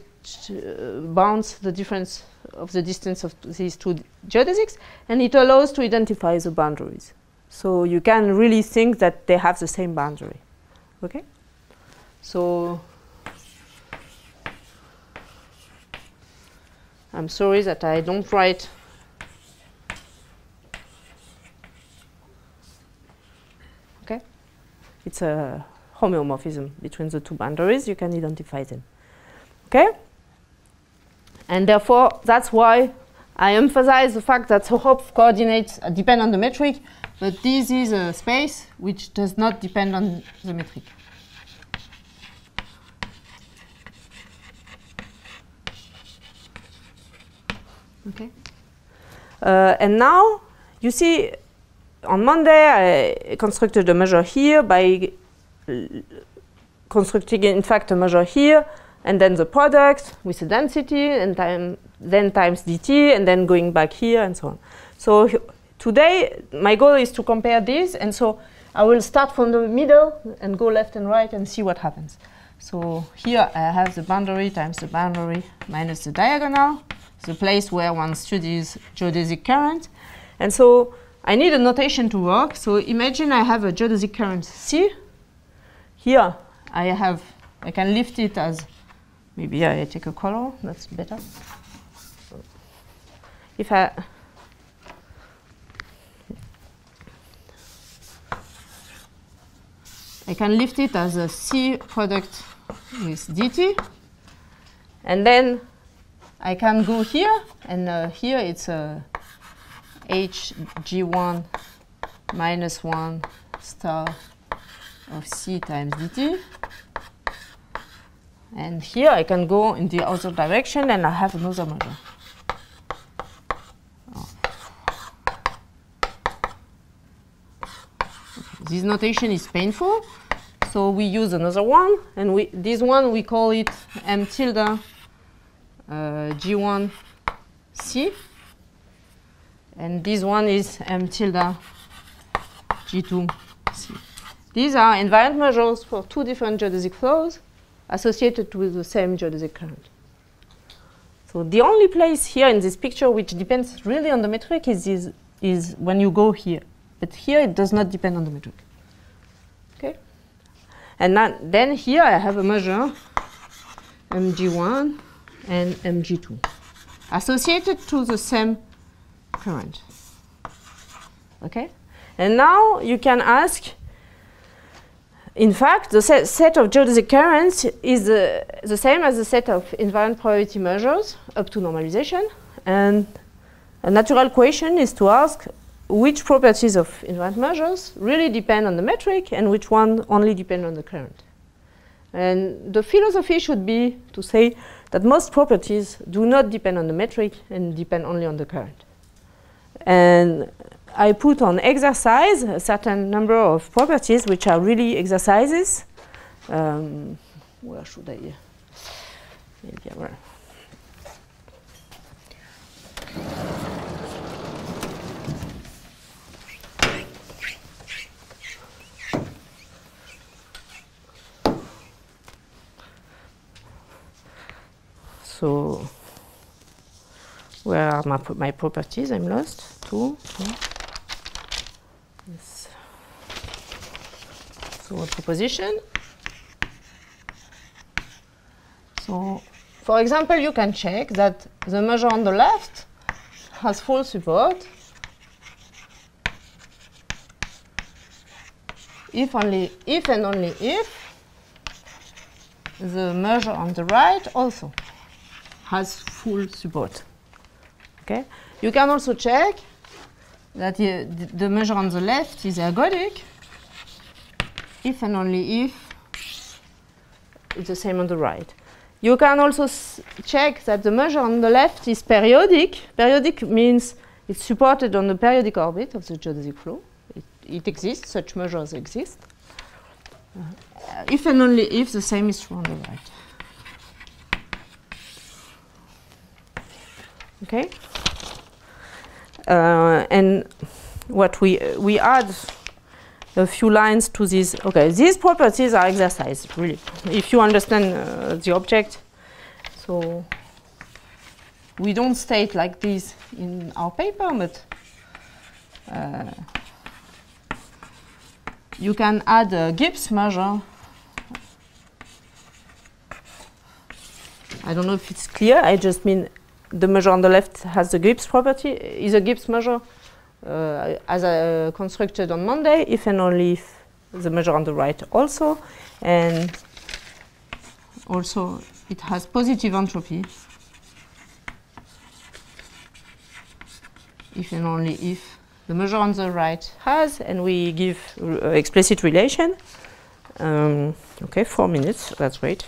bounds the difference of the distance of these two geodesics, and it allows to identify the boundaries. So you can really think that they have the same boundary. Okay? So I'm sorry that I don't write it's a homeomorphism between the two boundaries. You can identify them. Okay? And therefore, that's why I emphasize the fact that the Hopf coordinates depend on the metric, but this is a space which does not depend on the metric. Okay? And now, you see, on Monday, I constructed a measure here by constructing, in fact, a measure here, and then the product with the density, and then times dt, and then going back here, and so on. So today, my goal is to compare these, and so I will start from the middle and go left and right and see what happens. So here I have the boundary times the boundary minus the diagonal, the place where one studies geodesic current. And so I need a notation to work. So imagine I have a geodesic current C. Here I can lift it as, maybe I take a color, that's better. If I can lift it as a C product with dt, and then I can go here, and here it's a hg1 minus 1 star of C times dt. And here I can go in the other direction, and I have another measure. This notation is painful, so we use another one, and this one we call it m tilde g1 c. And this one is M tilde G2C. These are invariant measures for two different geodesic flows associated with the same geodesic current. So the only place here in this picture which depends really on the metric is when you go here. But here it does not depend on the metric. Okay? And then here I have a measure mg1 and mg2 associated to the same current. Okay? And now you can ask, in fact, the set of geodesic currents is the same as the set of invariant probability measures up to normalization. And a natural question is to ask which properties of invariant measures really depend on the metric and which one only depend on the current. And the philosophy should be to say that most properties do not depend on the metric and depend only on the current. And I put on exercise a certain number of properties which are really exercises. Where should I? Maybe where? So, where are my properties? I'm lost. Two. Yes. So, a proposition. So, for example, you can check that the measure on the left has full support if and only if the measure on the right also has full support. Okay? You can also check that the measure on the left is ergodic if and only if it's the same on the right. You can also check that the measure on the left is periodic. Periodic means it's supported on the periodic orbit of the geodesic flow. It exists, such measures exist. If and only if the same is true on the right. Okay? And what we add a few lines to these. Okay, these properties are exercised, really, if you understand the object. So we don't state like this in our paper, but you can add a Gibbs measure. I don't know if it's clear. I just mean the measure on the left has the Gibbs property, is a Gibbs measure as constructed on Monday, if and only if the measure on the right also. And also it has positive entropy if and only if the measure on the right has, and we give explicit relation. Okay, 4 minutes, that's great.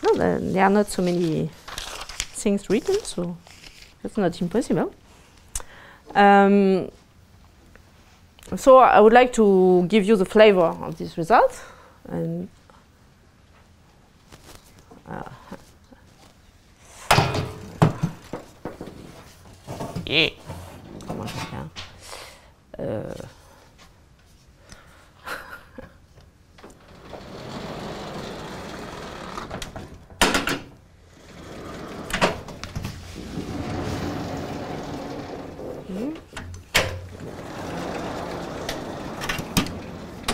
No, there are not so many things written, so that's not impossible. So I would like to give you the flavor of this result. And yeah. Comment je fais,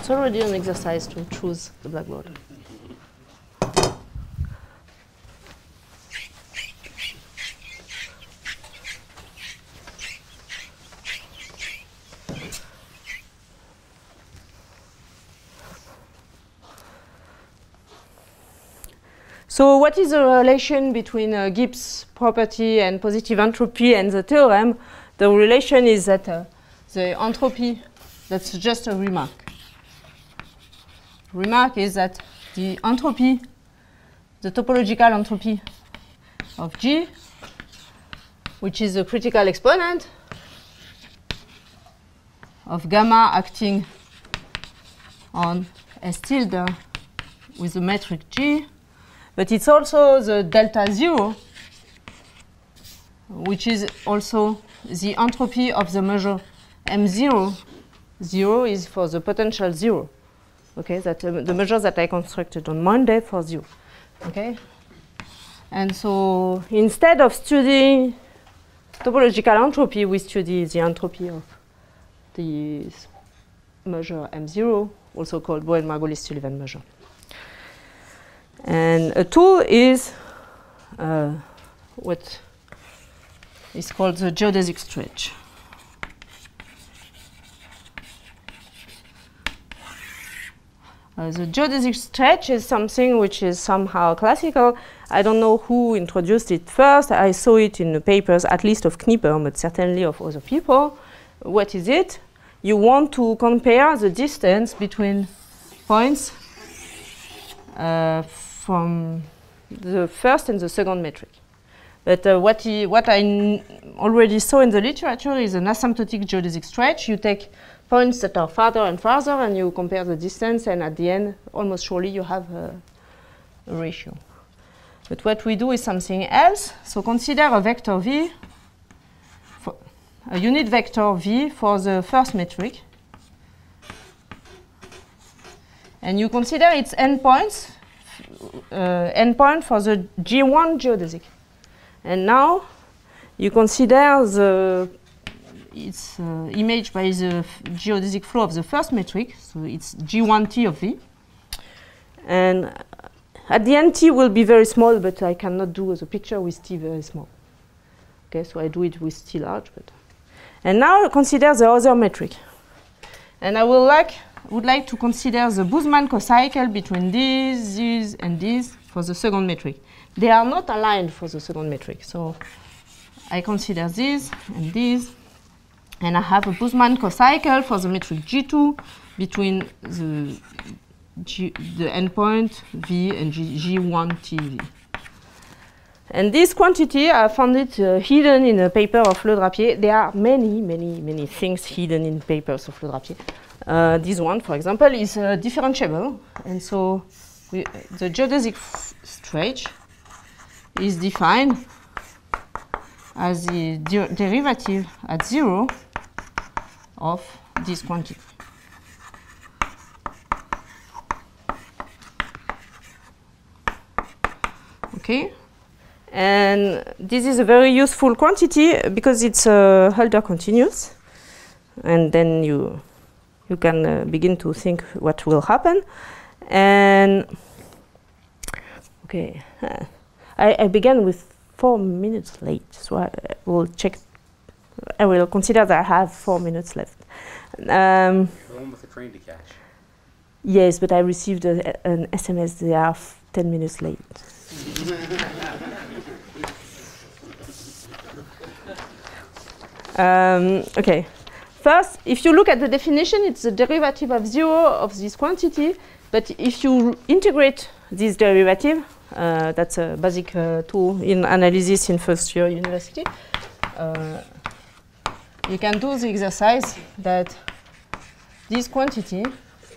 It's already an exercise to choose the blackboard. So what is the relation between Gibbs property and positive entropy and the theorem? The relation is that the entropy, that's just a remark. Remark is that the entropy, the topological entropy of G, which is the critical exponent of gamma acting on S tilde with the metric G, but it's also the delta zero which is also the entropy of the measure M0. 0 is for the potential 0. Okay, that the measure that I constructed on Monday for 0. Okay, and so instead of studying topological entropy, we study the entropy of the measure M0, also called Bowen-Margolis-Sullivan measure. And a tool is what is called the geodesic stretch. The geodesic stretch is something which is somehow classical. I don't know who introduced it first. I saw it in the papers, at least of Knipper, but certainly of other people. What is it? You want to compare the distance between points from the first and the second metric. But what I already saw in the literature is an asymptotic geodesic stretch. You take points that are farther and farther, and you compare the distance, and at the end, almost surely you have a ratio. But what we do is something else. So consider a vector v, a unit vector v for the first metric. And you consider its endpoints, endpoint for the G1 geodesic. And now you consider it's imaged by the geodesic flow of the first metric, so it's G1t of v. And at the end, t will be very small, but I cannot do the picture with t very small. Okay, so I do it with t large. And now consider the other metric. And I would like to consider the Boozman cocycle between these, and these for the second metric. They are not aligned for the second metric, so I consider these and these. And I have a Boozman cocycle for the metric G2 between the endpoint V and G1TV. And this quantity, I found it hidden in a paper of Le Drapier. There are many, many, many things hidden in papers of Le Drapier. This one, for example, is differentiable. And so the geodesic stretch is defined as the derivative at 0 of this quantity. Okay, and this is a very useful quantity because it's Hölder continuous, and then you can begin to think what will happen. And okay, I began with 4 minutes late, so I will check. I will consider that I have 4 minutes left.
The one with the train to catch.
Yes, but I received an SMS. They are 10 minutes late. Okay. First, if you look at the definition, it's the derivative of 0 of this quantity. But if you integrate this derivative, that's a basic tool in analysis in first year university. You can do the exercise that this quantity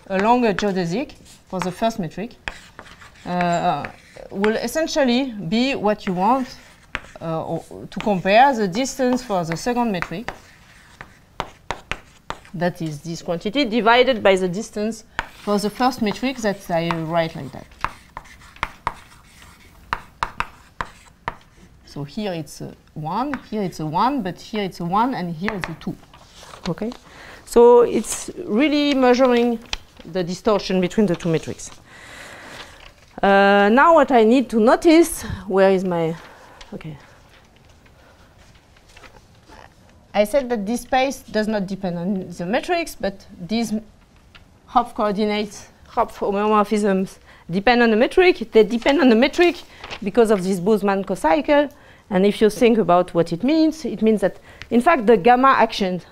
along a geodesic for the first metric will essentially be what you want to compare the distance for the second metric. That is this quantity divided by the distance for the first metric that I write like that. So here it's a 1, here it's a 1, but here it's a 1, and here it's a 2. Okay? So it's really measuring the distortion between the two metrics. Now what I need to notice, where is my, okay. I said that this space does not depend on the metrics, but these Hopf coordinates, Hopf homomorphisms depend on the metric. They depend on the metric because of this Boozman cocycle. And if you think about what it means that, in fact, the gamma actions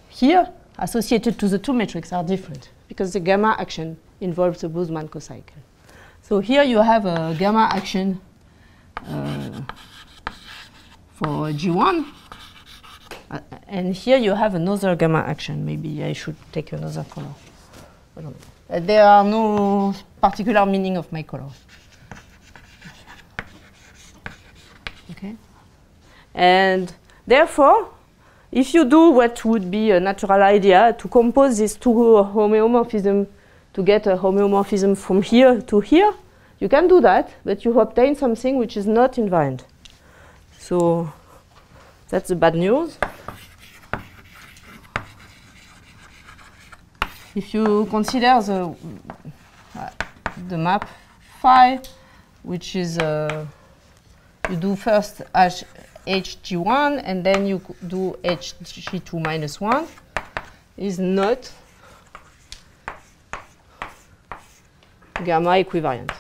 here associated to the two metrics are different because the gamma action involves the Boozman cocycle. So here you have a gamma action for G1. And here you have another gamma action. Maybe I should take another color. I don't know. There are no particular meaning of my color. Okay. And therefore, if you do what would be a natural idea to compose these two homeomorphisms to get a homeomorphism from here to here, you can do that, but you obtain something which is not invariant. So that's the bad news. If you consider the map phi, which is you do first hg1 and then you do hg2 minus 1, is not gamma equivariant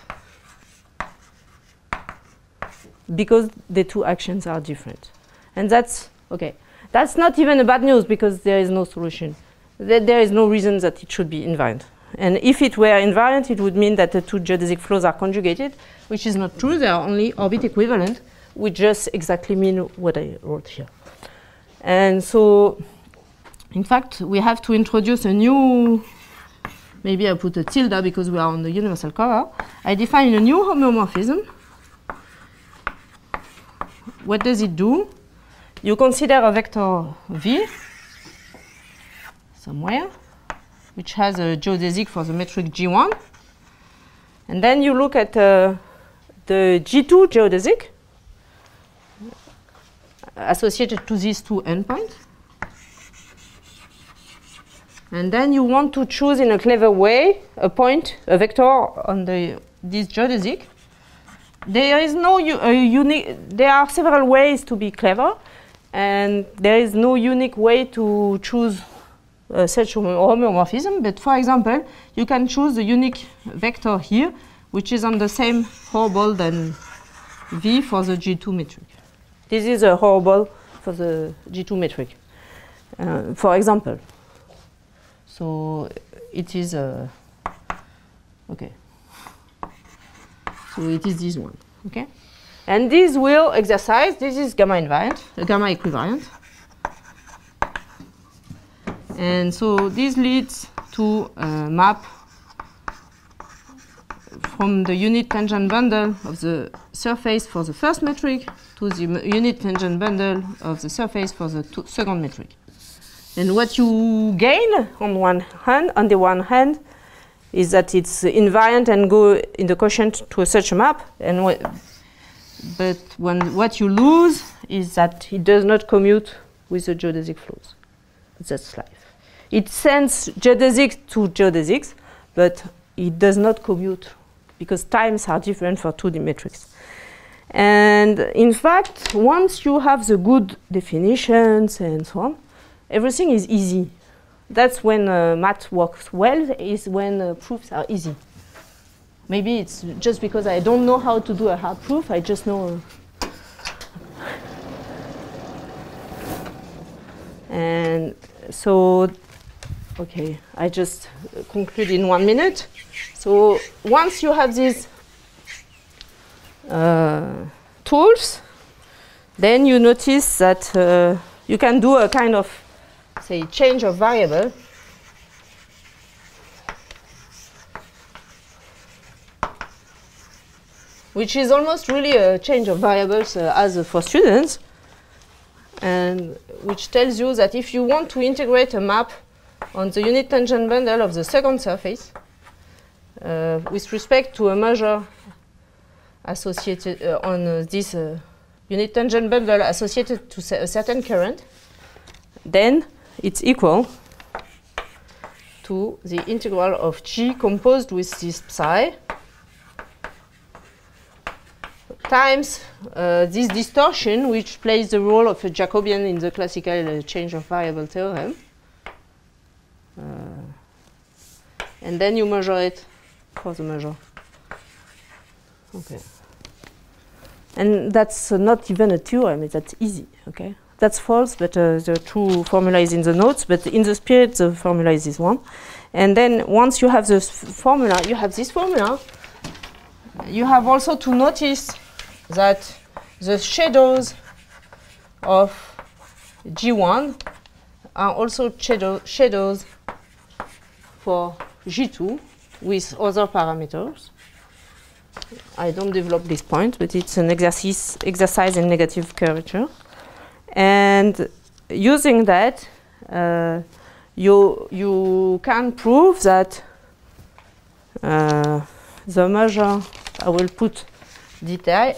because the two actions are different. And that's okay. That's not even a bad news because there is no solution. There is no reason that it should be invariant. And if it were invariant, it would mean that the two geodesic flows are conjugated, which is not true. They are only orbit equivalent, which just exactly mean what I wrote here. And so, in fact, we have to introduce a new, maybe I put a tilde because we are on the universal cover. I define a new homeomorphism. What does it do? You consider a vector V somewhere, which has a geodesic for the metric G1. And then you look at the G2 geodesic associated to these two endpoints. And then you want to choose in a clever way a point, a vector on this geodesic. There is no unique, there are several ways to be clever, and there is no unique way to choose such homeomorphism. But for example, you can choose the unique vector here, which is on the same horoball than V for the G2 metric. This is a horoball for the G2 metric, for example. So it is okay. So it is this one, okay? And this will exercise, this is gamma invariant, gamma equivariant. And so this leads to a map from the unit tangent bundle of the surface for the first metric to the unit tangent bundle of the surface for the second metric. And what you gain on the one hand, is that it's invariant and go in the quotient to such a map. And what you lose is that it does not commute with the geodesic flows. That's life. It sends geodesics to geodesics, but it does not commute because times are different for 2D metrics. And in fact, once you have the good definitions and so on, everything is easy. That's when math works well, is when proofs are easy. Maybe it's just because I don't know how to do a hard proof, I just know. And so, okay, I just conclude in 1 minute. So once you have these tools, then you notice that you can do a kind of, say, change of variable. Which is almost really a change of variables as for students, and which tells you that if you want to integrate a map on the unit tangent bundle of the second surface with respect to a measure associated on this unit tangent bundle associated to a certain current, then it's equal to the integral of G composed with this psi times this distortion, which plays the role of a Jacobian in the classical change of variable theorem. And then you measure it for the measure. Okay. And that's not even a theorem, that's easy, okay? That's false, but the true formula is in the notes, but in the spirit, the formula is this one. And then once you have this formula, you have this formula, you have also to notice that the shadows of G1 are also shadows for G2 with other parameters. I don't develop this point, but it's an exercise in negative curvature. And using that, you can prove that the measure, I will put details,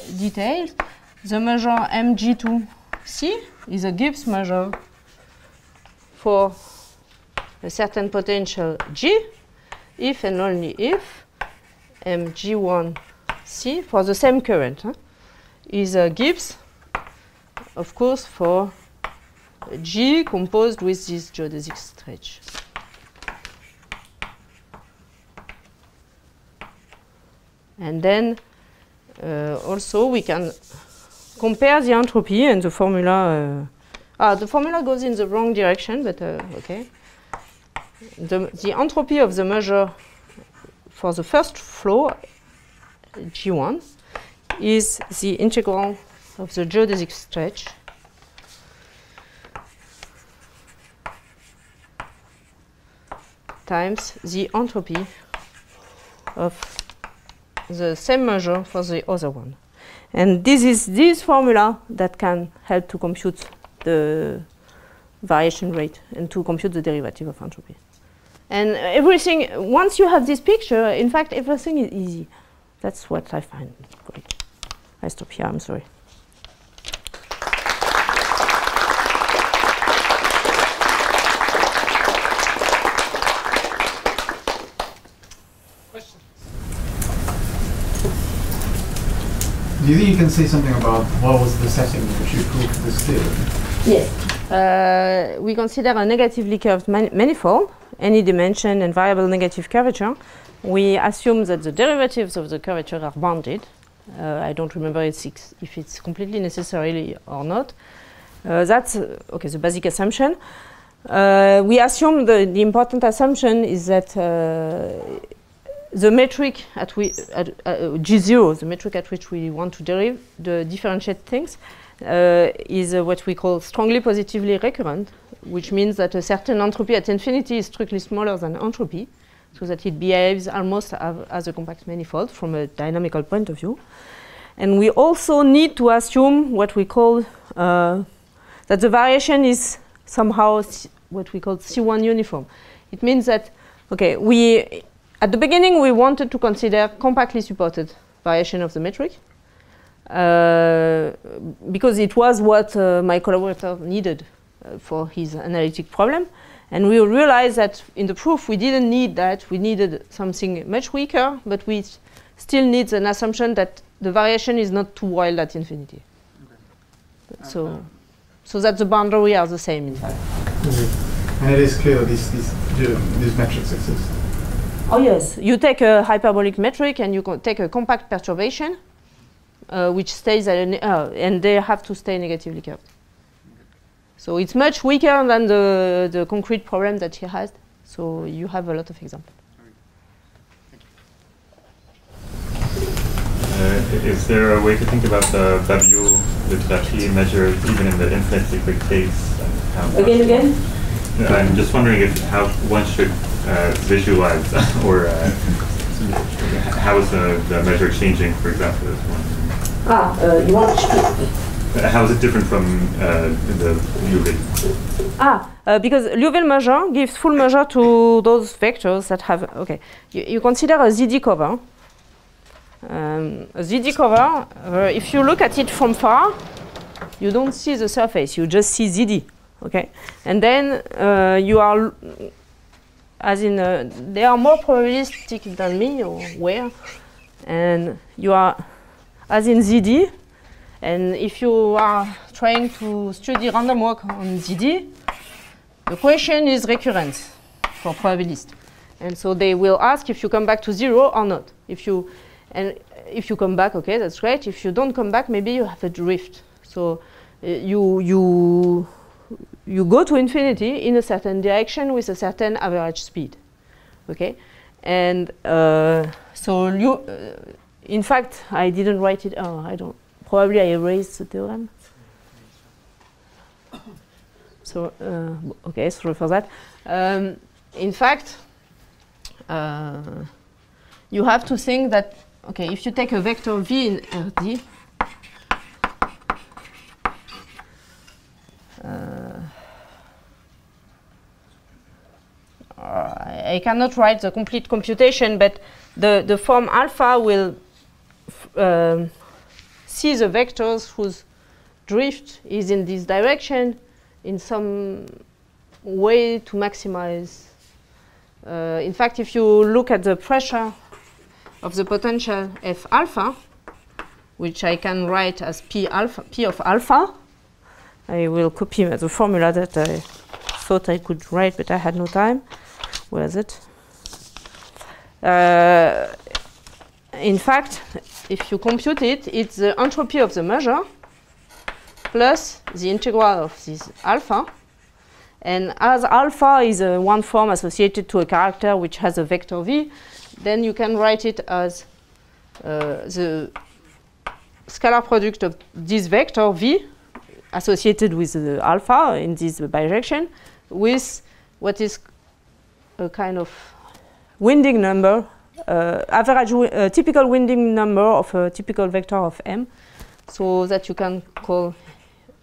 the measure mg2c is a Gibbs measure for a certain potential G, if and only if mg1c for the same current is a Gibbs, of course, for G composed with this geodesic stretch. And then also we can compare the entropy and the formula. The formula goes in the wrong direction, but okay. The entropy of the measure for the first flow, G1, is the integral of the geodesic stretch times the entropy of the same measure for the other one. And this is this formula that can help to compute the variation rate and to compute the derivative of entropy. And everything, once you have this picture, in fact, everything is easy. That's what I find great. I stop here, I'm sorry.
Do you think you can say something about what was the setting in which you proved this theorem?
Yes. We consider a negatively curved manifold, any dimension and variable negative curvature. We assume that the derivatives of the curvature are bounded. I don't remember if it's completely necessary or not. That's okay, the basic assumption. We assume the important assumption is that the metric at G0, the metric at which we want to differentiate things, is what we call strongly positively recurrent, which means that a certain entropy at infinity is strictly smaller than entropy, so that it behaves almost as a compact manifold from a dynamical point of view. And we also need to assume what we call that the variation is somehow what we call C1 uniform. It means that, okay, at the beginning, we wanted to consider compactly supported variation of the metric because it was what my collaborator needed for his analytic problem. And we realized that in the proof, we didn't need that. We needed something much weaker, but we still need an assumption that the variation is not too wild at infinity. Okay. So that the boundary are the same, in fact.
Okay. And it is clear these metrics exist.
Oh yes, you take a hyperbolic metric and you take a compact perturbation, which stays at and they have to stay negatively curved. So it's much weaker than the concrete problem that he has. So you have a lot of examples.
Is there a way to think about the W measure even in the infinite cyclic case?
Again?
I'm just wondering how one should visualize or how is the measure changing, for example?
You want
how is it different from the Liouville?
Because Liouville measure gives full measure to those vectors that have, okay, you consider a ZD cover. A ZD cover, if you look at it from far, you don't see the surface, you just see ZD, okay? And then you are, they are more probabilistic than me, or where, and you are, as in ZD, and if you are trying to study random walk on ZD, the question is recurrence for probabilist. And so they will ask if you come back to 0 or not. If you come back, okay, that's great. If you don't come back, maybe you have a drift. So you go to infinity in a certain direction with a certain average speed, okay? And in fact, I didn't write it. Oh, I don't. Probably I erased the theorem. So okay, sorry for that. In fact, you have to think that, okay, if you take a vector v in Rd, I cannot write the complete computation, but the form alpha will see the vectors whose drift is in this direction in some way to maximize. In fact, if you look at the pressure of the potential F alpha, which I can write as P of alpha, I will copy the formula that I thought I could write, but I had no time. Where is it? In fact, if you compute it, it's the entropy of the measure plus the integral of this alpha. And as alpha is one form associated to a character which has a vector v, then you can write it as the scalar product of this vector v associated with the alpha in this bijection with what is a kind of winding number, typical winding number of a typical vector of M, so that you can call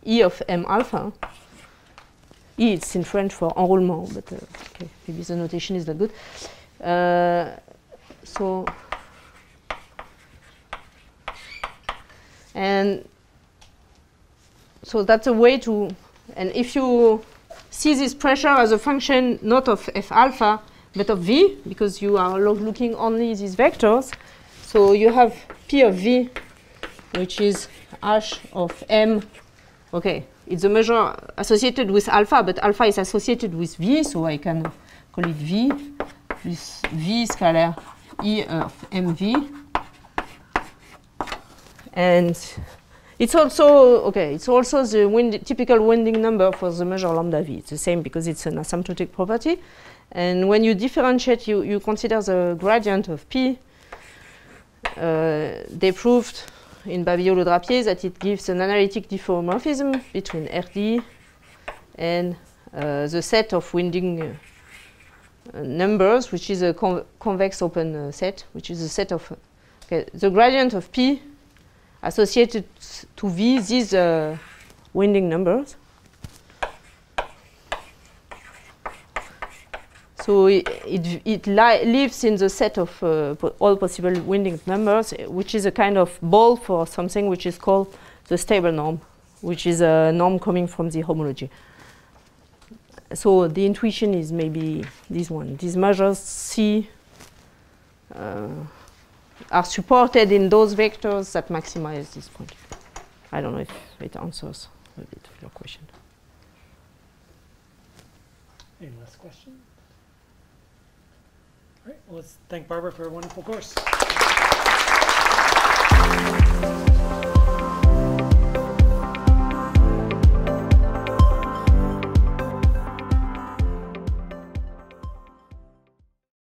E of M alpha. E, it's in French for enroulement, but okay, maybe the notation is not good. So that's a way to, and if you see this pressure as a function not of F alpha, but of V, because you are looking only these vectors, so you have P of V, which is H of M. Okay, it's a measure associated with alpha, but alpha is associated with V, so I can call it V plus V scalar E of MV. And it's also, okay, it's also the typical winding number for the measure lambda V. It's the same because it's an asymptotic property. And when you differentiate, you consider the gradient of P. They proved in Babiolo-Drapier that it gives an analytic diffeomorphism between RD and the set of winding numbers, which is a convex open set, which is a set of the gradient of P associated to V, these winding numbers. So it lives in the set of all possible winding numbers, which is a kind of ball for something which is called the stable norm, which is a norm coming from the homology. So the intuition is maybe this one. These measures C are supported in those vectors that maximize this point. I don't know if it answers a bit of your question.
Any last question? All right, well, let's thank Barbara for a wonderful course.